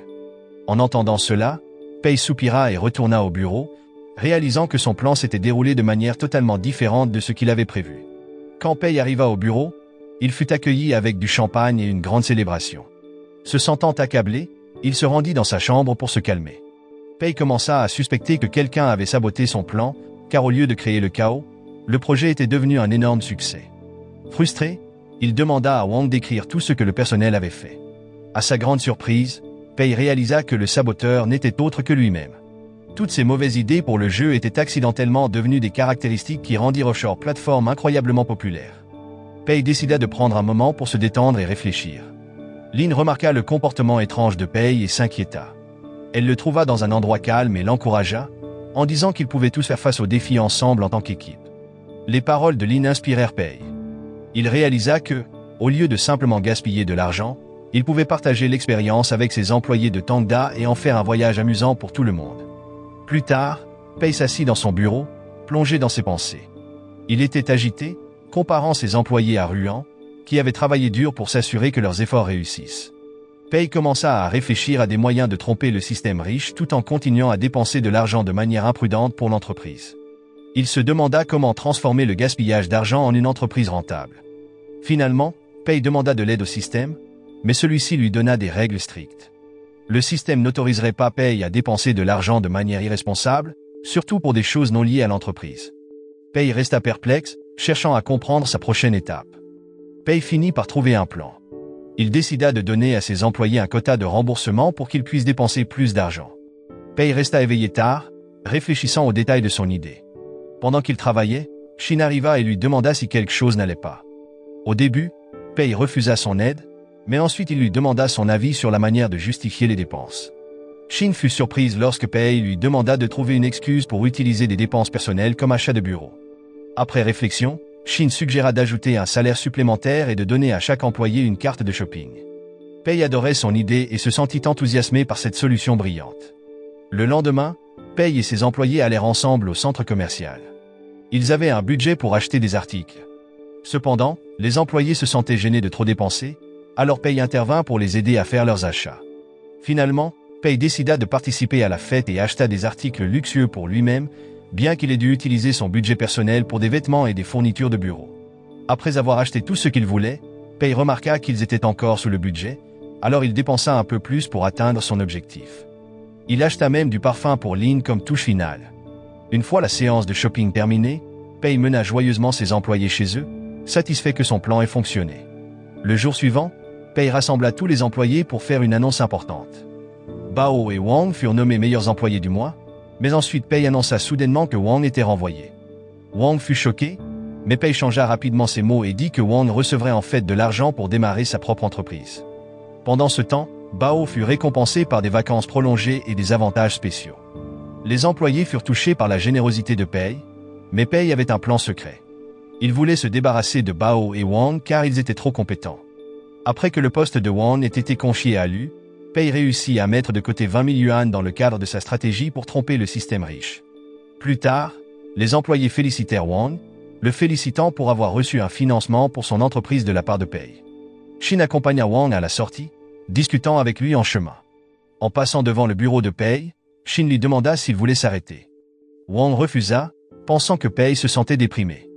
S1: En entendant cela, Pei soupira et retourna au bureau, réalisant que son plan s'était déroulé de manière totalement différente de ce qu'il avait prévu. Quand Pei arriva au bureau, il fut accueilli avec du champagne et une grande célébration. Se sentant accablé, il se rendit dans sa chambre pour se calmer. Pei commença à suspecter que quelqu'un avait saboté son plan, car au lieu de créer le chaos, le projet était devenu un énorme succès. Frustré, il demanda à Wang d'écrire tout ce que le personnel avait fait. À sa grande surprise, Pei réalisa que le saboteur n'était autre que lui-même. Toutes ces mauvaises idées pour le jeu étaient accidentellement devenues des caractéristiques qui rendirent Offshore Platform incroyablement populaire. Pei décida de prendre un moment pour se détendre et réfléchir. Lin remarqua le comportement étrange de Pei et s'inquiéta. Elle le trouva dans un endroit calme et l'encouragea, en disant qu'ils pouvaient tous faire face aux défis ensemble en tant qu'équipe. Les paroles de Lin inspirèrent Pei. Il réalisa que, au lieu de simplement gaspiller de l'argent, Il pouvait partager l'expérience avec ses employés de Tangda et en faire un voyage amusant pour tout le monde. Plus tard, Pei s'assit dans son bureau, plongé dans ses pensées. Il était agité, comparant ses employés à Ruan, qui avaient travaillé dur pour s'assurer que leurs efforts réussissent. Pei commença à réfléchir à des moyens de tromper le système riche tout en continuant à dépenser de l'argent de manière imprudente pour l'entreprise. Il se demanda comment transformer le gaspillage d'argent en une entreprise rentable. Finalement, Pei demanda de l'aide au système, mais celui-ci lui donna des règles strictes. Le système n'autoriserait pas Pei à dépenser de l'argent de manière irresponsable, surtout pour des choses non liées à l'entreprise. Pei resta perplexe, cherchant à comprendre sa prochaine étape. Pei finit par trouver un plan. Il décida de donner à ses employés un quota de remboursement pour qu'ils puissent dépenser plus d'argent. Pei resta éveillé tard, réfléchissant aux détails de son idée. Pendant qu'il travaillait, Shin arriva et lui demanda si quelque chose n'allait pas. Au début, Pei refusa son aide, mais ensuite il lui demanda son avis sur la manière de justifier les dépenses. Shin fut surprise lorsque Pei lui demanda de trouver une excuse pour utiliser des dépenses personnelles comme achat de bureau. Après réflexion, Shin suggéra d'ajouter un salaire supplémentaire et de donner à chaque employé une carte de shopping. Pei adorait son idée et se sentit enthousiasmé par cette solution brillante. Le lendemain, Pei et ses employés allèrent ensemble au centre commercial. Ils avaient un budget pour acheter des articles. Cependant, les employés se sentaient gênés de trop dépenser, alors Pei intervint pour les aider à faire leurs achats. Finalement, Pei décida de participer à la fête et acheta des articles luxueux pour lui-même, bien qu'il ait dû utiliser son budget personnel pour des vêtements et des fournitures de bureau. Après avoir acheté tout ce qu'il voulait, Pei remarqua qu'ils étaient encore sous le budget, alors il dépensa un peu plus pour atteindre son objectif. Il acheta même du parfum pour Lin comme touche finale. Une fois la séance de shopping terminée, Pei mena joyeusement ses employés chez eux, satisfait que son plan ait fonctionné. Le jour suivant, Pei rassembla tous les employés pour faire une annonce importante. Bao et Wang furent nommés meilleurs employés du mois, mais ensuite Pei annonça soudainement que Wang était renvoyé. Wang fut choqué, mais Pei changea rapidement ses mots et dit que Wang recevrait en fait de l'argent pour démarrer sa propre entreprise. Pendant ce temps, Bao fut récompensé par des vacances prolongées et des avantages spéciaux. Les employés furent touchés par la générosité de Pei, mais Pei avait un plan secret. Il voulait se débarrasser de Bao et Wang car ils étaient trop compétents. Après que le poste de Wang ait été confié à Lu, Pei réussit à mettre de côté 20 000 yuan dans le cadre de sa stratégie pour tromper le système riche. Plus tard, les employés félicitèrent Wang, le félicitant pour avoir reçu un financement pour son entreprise de la part de Pei. Shin accompagna Wang à la sortie, discutant avec lui en chemin. En passant devant le bureau de Pei, Shin lui demanda s'il voulait s'arrêter. Wang refusa, pensant que Pei se sentait déprimé.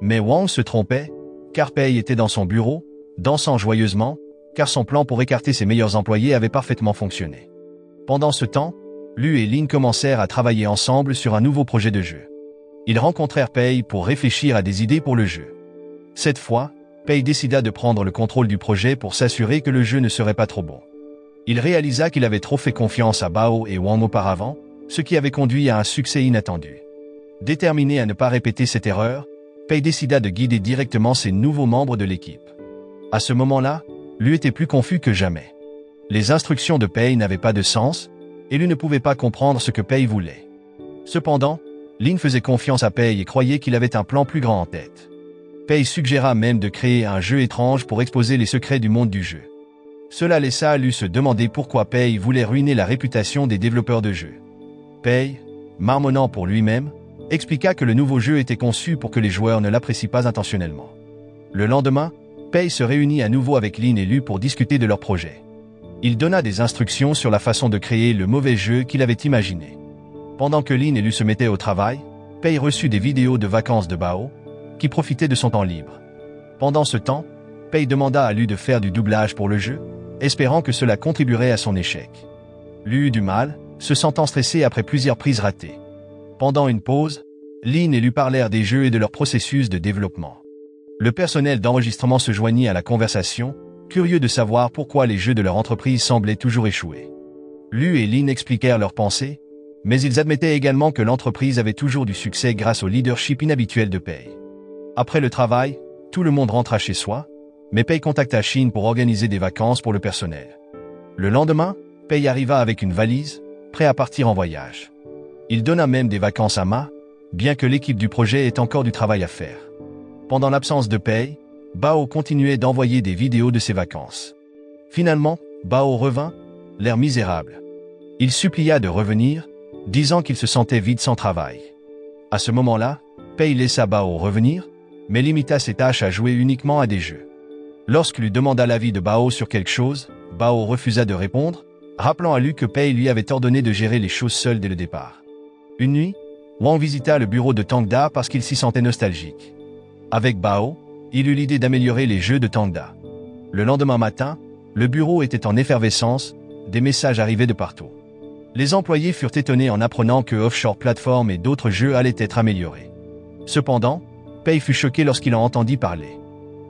S1: Mais Wang se trompait, car Pei était dans son bureau, dansant joyeusement, car son plan pour écarter ses meilleurs employés avait parfaitement fonctionné. Pendant ce temps, Lu et Lin commencèrent à travailler ensemble sur un nouveau projet de jeu. Ils rencontrèrent Pei pour réfléchir à des idées pour le jeu. Cette fois, Pei décida de prendre le contrôle du projet pour s'assurer que le jeu ne serait pas trop bon. Il réalisa qu'il avait trop fait confiance à Bao et Wang auparavant, ce qui avait conduit à un succès inattendu. Déterminé à ne pas répéter cette erreur, Pei décida de guider directement ses nouveaux membres de l'équipe. À ce moment-là, Lu était plus confus que jamais. Les instructions de Pei n'avaient pas de sens, et Lu ne pouvait pas comprendre ce que Pei voulait. Cependant, Lin faisait confiance à Pei et croyait qu'il avait un plan plus grand en tête. Pei suggéra même de créer un jeu étrange pour exposer les secrets du monde du jeu. Cela laissa Lu se demander pourquoi Pei voulait ruiner la réputation des développeurs de jeux. Pei, marmonnant pour lui-même, expliqua que le nouveau jeu était conçu pour que les joueurs ne l'apprécient pas intentionnellement. Le lendemain, Pei se réunit à nouveau avec Lin et Lu pour discuter de leur projet. Il donna des instructions sur la façon de créer le mauvais jeu qu'il avait imaginé. Pendant que Lin et Lu se mettaient au travail, Pei reçut des vidéos de vacances de Bao, qui profitait de son temps libre. Pendant ce temps, Pei demanda à Lu de faire du doublage pour le jeu, espérant que cela contribuerait à son échec. Lu eut du mal, se sentant stressé après plusieurs prises ratées. Pendant une pause, Lin et Lu parlèrent des jeux et de leur processus de développement. Le personnel d'enregistrement se joignit à la conversation, curieux de savoir pourquoi les jeux de leur entreprise semblaient toujours échouer. Lu et Lin expliquèrent leurs pensées, mais ils admettaient également que l'entreprise avait toujours du succès grâce au leadership inhabituel de Pei. Après le travail, tout le monde rentra chez soi, mais Pei contacta Shin pour organiser des vacances pour le personnel. Le lendemain, Pei arriva avec une valise, prêt à partir en voyage. Il donna même des vacances à Ma, bien que l'équipe du projet ait encore du travail à faire. Pendant l'absence de Pei, Bao continuait d'envoyer des vidéos de ses vacances. Finalement, Bao revint, l'air misérable. Il supplia de revenir, disant qu'il se sentait vide sans travail. À ce moment-là, Pei laissa Bao revenir, mais limita ses tâches à jouer uniquement à des jeux. Lorsqu'il lui demanda l'avis de Bao sur quelque chose, Bao refusa de répondre, rappelant à lui que Pei lui avait ordonné de gérer les choses seul dès le départ. Une nuit, Wang visita le bureau de Tangda parce qu'il s'y sentait nostalgique. Avec Bao, il eut l'idée d'améliorer les jeux de Tangda. Le lendemain matin, le bureau était en effervescence, des messages arrivaient de partout. Les employés furent étonnés en apprenant que Offshore Platform et d'autres jeux allaient être améliorés. Cependant, Pei fut choqué lorsqu'il en entendit parler.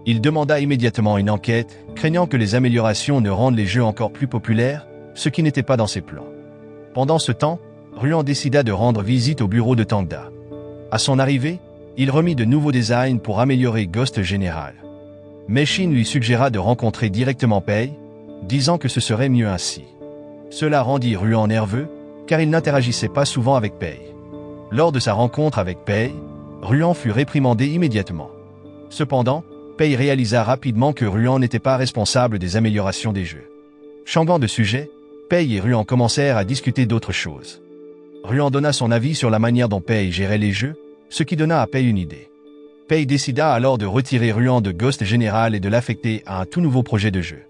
S1: Il demanda immédiatement une enquête, craignant que les améliorations ne rendent les jeux encore plus populaires, ce qui n'était pas dans ses plans. Pendant ce temps, Ruan décida de rendre visite au bureau de Tangda. À son arrivée, il remit de nouveaux designs pour améliorer Ghost General. Mei-Shin lui suggéra de rencontrer directement Pei, disant que ce serait mieux ainsi. Cela rendit Ruan nerveux, car il n'interagissait pas souvent avec Pei. Lors de sa rencontre avec Pei, Ruan fut réprimandé immédiatement. Cependant, Pei réalisa rapidement que Ruan n'était pas responsable des améliorations des jeux. Changeant de sujet, Pei et Ruan commencèrent à discuter d'autres choses. Ruan donna son avis sur la manière dont Pei gérait les jeux, ce qui donna à Pei une idée. Pei décida alors de retirer Ruan de Ghost General et de l'affecter à un tout nouveau projet de jeu.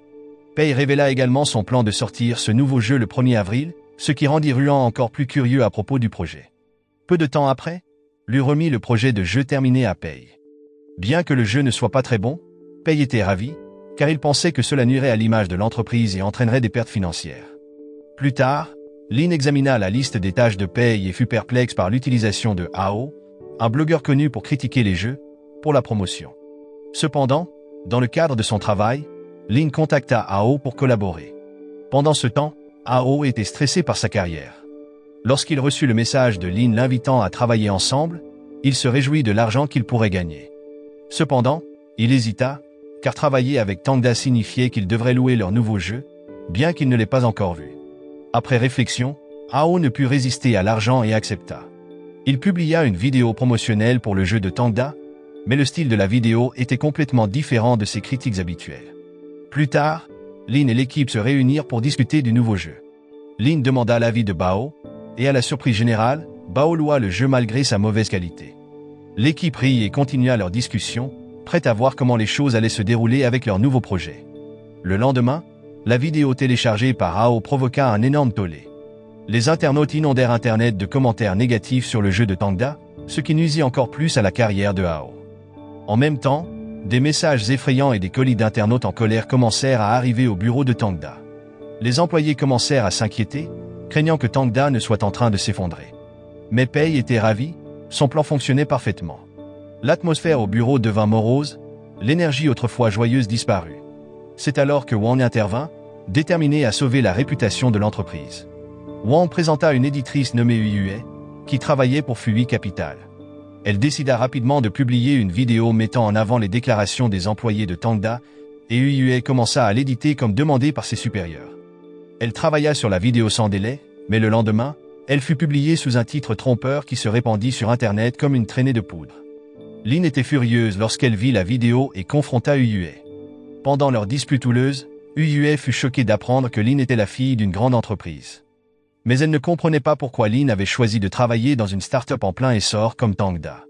S1: Pei révéla également son plan de sortir ce nouveau jeu le 1er avril, ce qui rendit Ruan encore plus curieux à propos du projet. Peu de temps après, lui remit le projet de jeu terminé à Pei. Bien que le jeu ne soit pas très bon, Pei était ravi, car il pensait que cela nuirait à l'image de l'entreprise et entraînerait des pertes financières. Plus tard, Lin examina la liste des tâches de Pei et fut perplexe par l'utilisation de AO, un blogueur connu pour critiquer les jeux, pour la promotion. Cependant, dans le cadre de son travail, Lin contacta AO pour collaborer. Pendant ce temps, AO était stressé par sa carrière. Lorsqu'il reçut le message de Lin l'invitant à travailler ensemble, il se réjouit de l'argent qu'il pourrait gagner. Cependant, il hésita, car travailler avec Tangda signifiait qu'il devrait louer leur nouveau jeu, bien qu'il ne l'ait pas encore vu. Après réflexion, AO ne put résister à l'argent et accepta. Il publia une vidéo promotionnelle pour le jeu de Tangda, mais le style de la vidéo était complètement différent de ses critiques habituelles. Plus tard, Lin et l'équipe se réunirent pour discuter du nouveau jeu. Lin demanda l'avis de Bao, et à la surprise générale, Bao loua le jeu malgré sa mauvaise qualité. L'équipe rit et continua leur discussion, prête à voir comment les choses allaient se dérouler avec leur nouveau projet. Le lendemain, la vidéo téléchargée par AO provoqua un énorme tollé. Les internautes inondèrent Internet de commentaires négatifs sur le jeu de Tangda, ce qui nuisit encore plus à la carrière de AO. En même temps, des messages effrayants et des colis d'internautes en colère commencèrent à arriver au bureau de Tangda. Les employés commencèrent à s'inquiéter, craignant que Tangda ne soit en train de s'effondrer. Mais Pei était ravi, son plan fonctionnait parfaitement. L'atmosphère au bureau devint morose, l'énergie autrefois joyeuse disparut. C'est alors que Wang intervint, déterminé à sauver la réputation de l'entreprise. Wang présenta une éditrice nommée Yue, qui travaillait pour Fui Capital. Elle décida rapidement de publier une vidéo mettant en avant les déclarations des employés de Tangda, et Yue commença à l'éditer comme demandé par ses supérieurs. Elle travailla sur la vidéo sans délai, mais le lendemain, elle fut publiée sous un titre trompeur qui se répandit sur Internet comme une traînée de poudre. Lin était furieuse lorsqu'elle vit la vidéo et confronta Yue. Pendant leur dispute houleuse, Yue fut choquée d'apprendre que Lin était la fille d'une grande entreprise. Mais elle ne comprenait pas pourquoi Lin avait choisi de travailler dans une start-up en plein essor comme Tangda.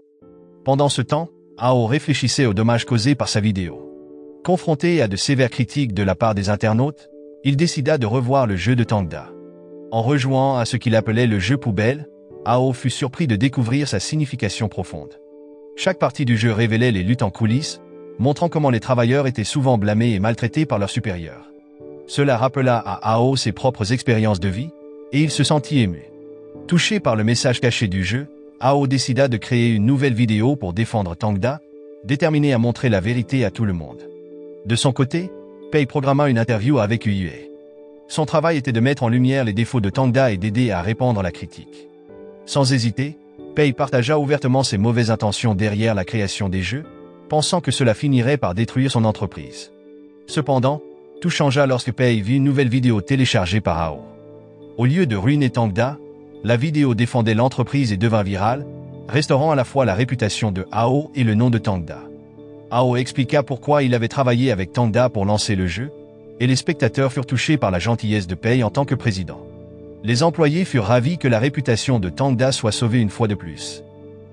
S1: Pendant ce temps, AO réfléchissait aux dommages causés par sa vidéo. Confronté à de sévères critiques de la part des internautes, il décida de revoir le jeu de Tangda. En rejouant à ce qu'il appelait le jeu poubelle, AO fut surpris de découvrir sa signification profonde. Chaque partie du jeu révélait les luttes en coulisses, montrant comment les travailleurs étaient souvent blâmés et maltraités par leurs supérieurs. Cela rappela à AO ses propres expériences de vie, et il se sentit ému. Touché par le message caché du jeu, AO décida de créer une nouvelle vidéo pour défendre Tangda, déterminé à montrer la vérité à tout le monde. De son côté, Pei programma une interview avec Yue. Son travail était de mettre en lumière les défauts de Tangda et d'aider à répandre la critique. Sans hésiter, Pei partagea ouvertement ses mauvaises intentions derrière la création des jeux, pensant que cela finirait par détruire son entreprise. Cependant, tout changea lorsque Pei vit une nouvelle vidéo téléchargée par AO. Au lieu de ruiner Tangda, la vidéo défendait l'entreprise et devint virale, restaurant à la fois la réputation de AO et le nom de Tangda. AO expliqua pourquoi il avait travaillé avec Tangda pour lancer le jeu, et les spectateurs furent touchés par la gentillesse de Pei en tant que président. Les employés furent ravis que la réputation de Tangda soit sauvée une fois de plus.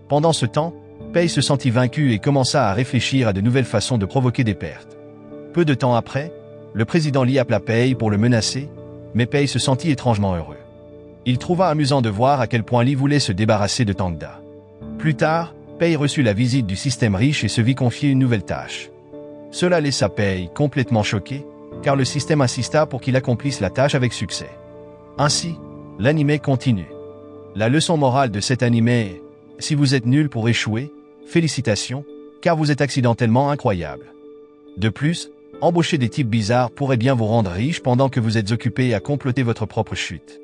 S1: Pendant ce temps, Pei se sentit vaincu et commença à réfléchir à de nouvelles façons de provoquer des pertes. Peu de temps après, le président Li appela Pei pour le menacer, mais Pei se sentit étrangement heureux. Il trouva amusant de voir à quel point Li voulait se débarrasser de Tangda. Plus tard, Pei reçut la visite du système riche et se vit confier une nouvelle tâche. Cela laissa Pei complètement choqué, car le système insista pour qu'il accomplisse la tâche avec succès. Ainsi, l'anime continue. La leçon morale de cet anime est: si vous êtes nul pour échouer, félicitations, car vous êtes accidentellement incroyable. De plus, embaucher des types bizarres pourrait bien vous rendre riche pendant que vous êtes occupé à comploter votre propre chute.